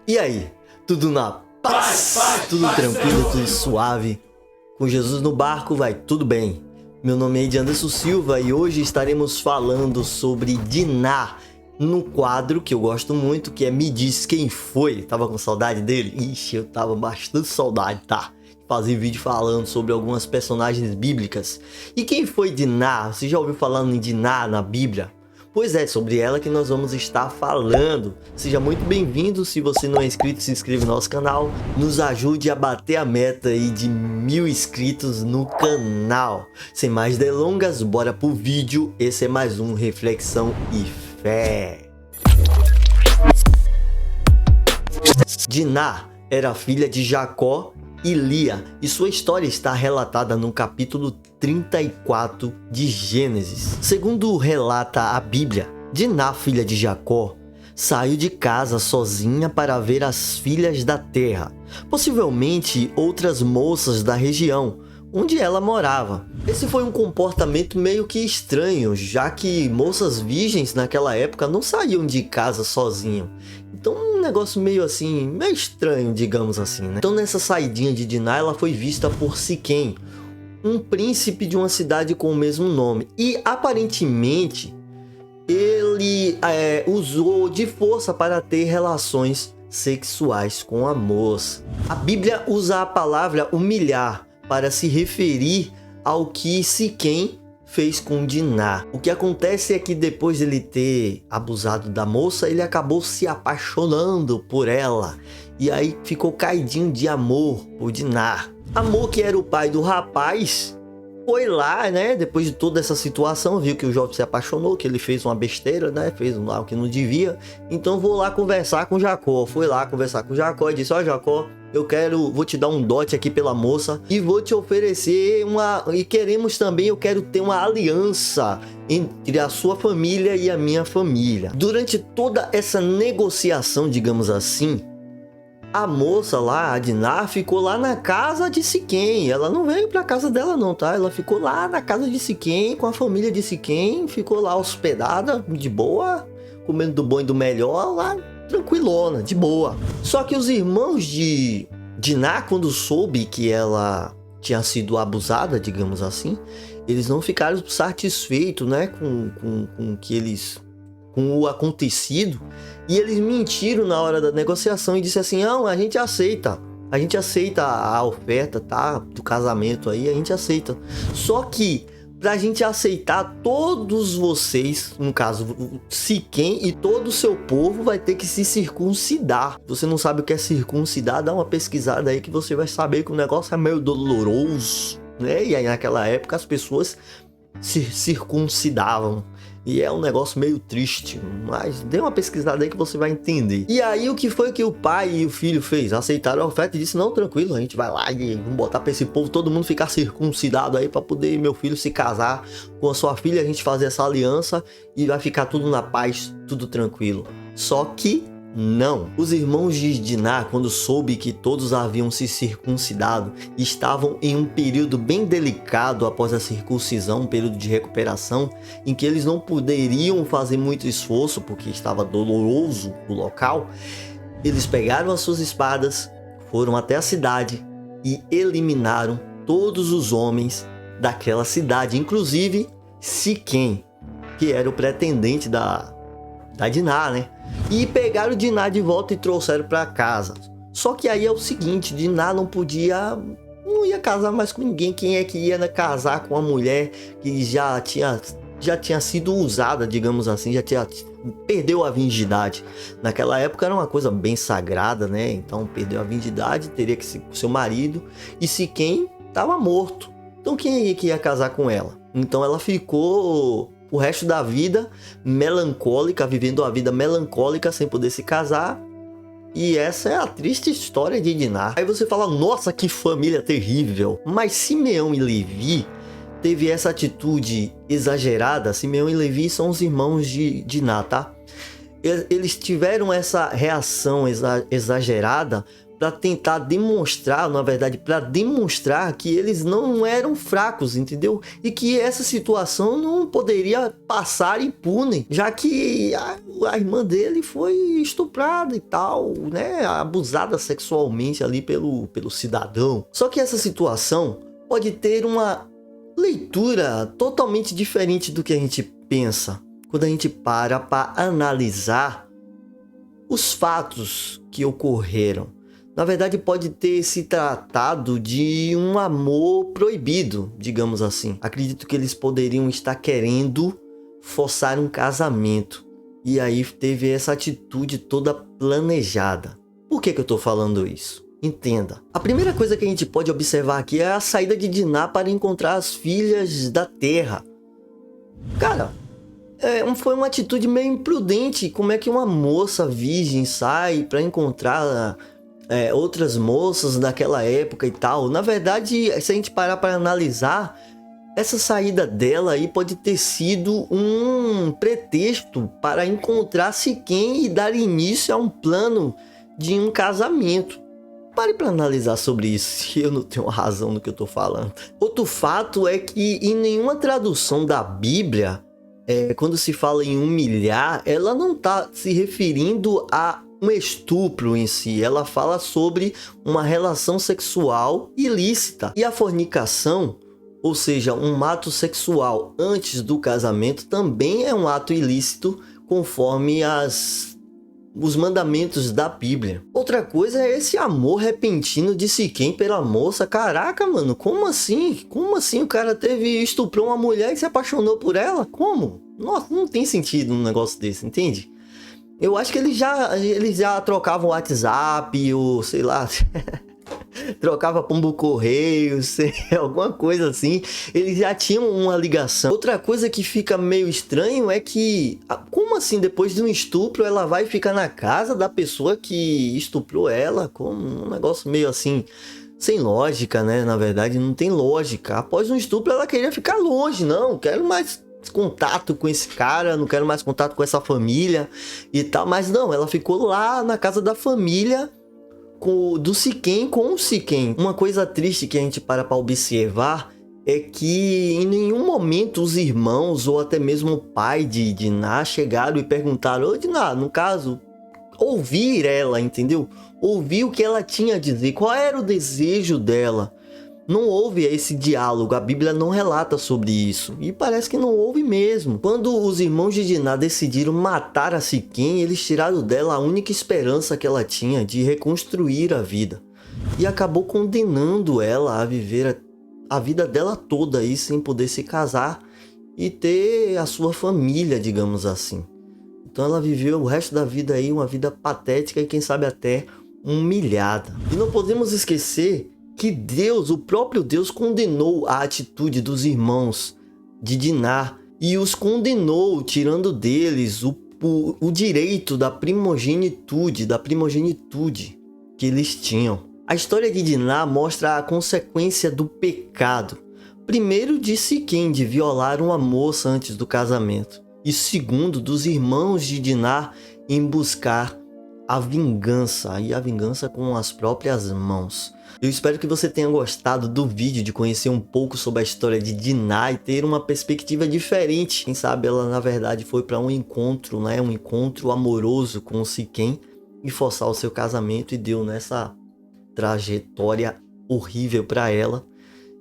E aí, tudo na paz? Tudo tranquilo, tudo suave? Com Jesus no barco vai tudo bem. Meu nome é Anderson Silva e hoje estaremos falando sobre Diná no quadro que eu gosto muito, que é Me Diz Quem Foi. Tava com saudade dele? Ixi, eu tava bastante saudade, tá? Fazer vídeo falando sobre algumas personagens bíblicas. E quem foi Diná? Você já ouviu falar em Diná na Bíblia? Pois é, sobre ela que nós vamos estar falando. Seja muito bem-vindo. Se você não é inscrito, se inscreva no nosso canal. Nos ajude a bater a meta aí de 1000 inscritos no canal. Sem mais delongas, bora pro vídeo. Esse é mais um Reflexão e Fé. Diná era filha de Jacó e Lia, e sua história está relatada no capítulo 34 de Gênesis. Segundo relata a Bíblia, Diná, filha de Jacó, saiu de casa sozinha para ver as filhas da terra, possivelmente outras moças da região onde ela morava. Esse foi um comportamento meio que estranho, já que moças virgens naquela época não saíam de casa sozinhas. Então um negócio meio assim, meio estranho, digamos assim, né? Então nessa saidinha de Diná, ela foi vista por Siquém, um príncipe de uma cidade com o mesmo nome. E aparentemente ele usou de força para ter relações sexuais com a moça. A Bíblia usa a palavra humilhar para se referir ao que Siquém fez com Diná. O que acontece é que depois de ele ter abusado da moça, ele acabou se apaixonando por ela. E aí ficou caidinho de amor por Diná. Amor que era o pai do rapaz, foi lá, né? Depois de toda essa situação, viu que o jovem se apaixonou, que ele fez uma besteira, né? Fez lá o que não devia. Então vou lá conversar com Jacó. Foi lá conversar com Jacó e disse: ó, Jacó, vou te dar um dote aqui pela moça e vou te oferecer eu quero ter uma aliança entre a sua família e a minha família. Durante toda essa negociação, digamos assim, a moça lá, a Diná, ficou lá na casa de Siquém. Ela não veio pra casa dela não, tá? Ela ficou lá na casa de Siquém, com a família de Siquém, ficou lá hospedada, de boa, comendo do bom e do melhor, lá tranquilona, de boa. Só que os irmãos de Diná, quando soube que ela tinha sido abusada, digamos assim, eles não ficaram satisfeitos, né, com o acontecido, e eles mentiram na hora da negociação e disse assim: não, a gente aceita a oferta, tá, do casamento aí, a gente aceita. Só que pra gente aceitar, todos vocês, no caso Siquém e todo o seu povo, vai ter que se circuncidar. Você não sabe o que é circuncidar? Dá uma pesquisada aí que você vai saber que o negócio é meio doloroso, né? E aí naquela época as pessoas se circuncidavam. E é um negócio meio triste, mas dê uma pesquisada aí que você vai entender. E aí o que foi que o pai e o filho fez? Aceitaram a oferta e disse: não, tranquilo, a gente vai lá e vamos botar pra esse povo, todo mundo ficar circuncidado aí pra poder meu filho se casar com a sua filha, a gente fazer essa aliança e vai ficar tudo na paz, tudo tranquilo. Só que não. Os irmãos de Diná, quando soube que todos haviam se circuncidado, estavam em um período bem delicado após a circuncisão, um período de recuperação, em que eles não poderiam fazer muito esforço, porque estava doloroso o local. Eles pegaram as suas espadas, foram até a cidade e eliminaram todos os homens daquela cidade, inclusive Siquém, que era o pretendente da Diná, né? E pegaram Diná de volta e trouxeram para casa. Só que aí é o seguinte: Diná não ia casar mais com ninguém. Quem é que ia casar com uma mulher que já tinha sido usada, digamos assim, perdeu a virgindade. Naquela época era uma coisa bem sagrada, né? Então perdeu a virgindade, teria que ser com seu marido, e Siquém estava morto. Então quem é que ia casar com ela? Então ela ficou o resto da vida melancólica, vivendo a vida melancólica sem poder se casar. E essa é a triste história de Diná. Aí você fala: nossa, que família terrível. Mas Simeão e Levi teve essa atitude exagerada. Simeão e Levi são os irmãos de Diná, tá? Eles tiveram essa reação exagerada para tentar demonstrar, na verdade, para demonstrar que eles não eram fracos, entendeu? E que essa situação não poderia passar impune, já que a irmã dele foi estuprada e tal, né? Abusada sexualmente ali pelo cidadão. Só que essa situação pode ter uma leitura totalmente diferente do que a gente pensa quando a gente para analisar os fatos que ocorreram. Na verdade, pode ter se tratado de um amor proibido, digamos assim. Acredito que eles poderiam estar querendo forçar um casamento. E aí teve essa atitude toda planejada. Por que eu tô falando isso? Entenda. A primeira coisa que a gente pode observar aqui é a saída de Diná para encontrar as filhas da terra. Cara, foi uma atitude meio imprudente. Como é que uma moça virgem sai para encontrar outras moças daquela época e tal? Na verdade, se a gente parar para analisar, essa saída dela aí pode ter sido um pretexto para encontrar Siquém e dar início a um plano de um casamento. Pare para analisar sobre isso, se eu não tenho razão no que eu tô falando. Outro fato é que em nenhuma tradução da Bíblia, quando se fala em humilhar, ela não tá se referindo a um estupro em si. Ela fala sobre uma relação sexual ilícita. E a fornicação, ou seja, um ato sexual antes do casamento, também é um ato ilícito conforme os mandamentos da Bíblia. Outra coisa é esse amor repentino de Siquém pela moça. Caraca, mano, como assim? Como assim o cara estuprou uma mulher e se apaixonou por ela? Como? Nossa, não tem sentido um negócio desse, entende? Eu acho que eles já trocavam WhatsApp, ou sei lá, trocava pombo correio, alguma coisa assim. Eles já tinham uma ligação. Outra coisa que fica meio estranho é que, como assim, depois de um estupro, ela vai ficar na casa da pessoa que estuprou ela? Como um negócio meio assim, sem lógica, né? Na verdade, não tem lógica. Após um estupro, ela queria ficar longe. Não, quero mais contato com esse cara, não quero mais contato com essa família e tal. Mas não, ela ficou lá na casa da família do Siquém com o Siquém. Uma coisa triste que a gente para observar é que em nenhum momento os irmãos ou até mesmo o pai de Diná chegaram e perguntaram: ô Diná, no caso, ouvir ela, entendeu? Ouvir o que ela tinha a dizer, qual era o desejo dela. Não houve esse diálogo, a Bíblia não relata sobre isso. E parece que não houve mesmo. Quando os irmãos de Diná decidiram matar a Siquém, eles tiraram dela a única esperança que ela tinha de reconstruir a vida. E acabou condenando ela a viver a vida dela toda aí sem poder se casar e ter a sua família, digamos assim. Então ela viveu o resto da vida aí uma vida patética e quem sabe até humilhada. E não podemos esquecer que Deus, o próprio Deus, condenou a atitude dos irmãos de Diná e os condenou, tirando deles o direito da primogenitude que eles tinham. A história de Diná mostra a consequência do pecado. Primeiro, de Siquém, de violar uma moça antes do casamento. E segundo, dos irmãos de Diná em buscar a vingança, e a vingança com as próprias mãos. Eu espero que você tenha gostado do vídeo, de conhecer um pouco sobre a história de Diná e ter uma perspectiva diferente. Quem sabe ela na verdade foi para um encontro, né? Um encontro amoroso com o Siquém e forçar o seu casamento e deu nessa trajetória horrível para ela,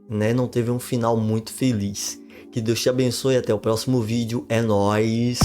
né? Não teve um final muito feliz. Que Deus te abençoe e até o próximo vídeo. É nóis!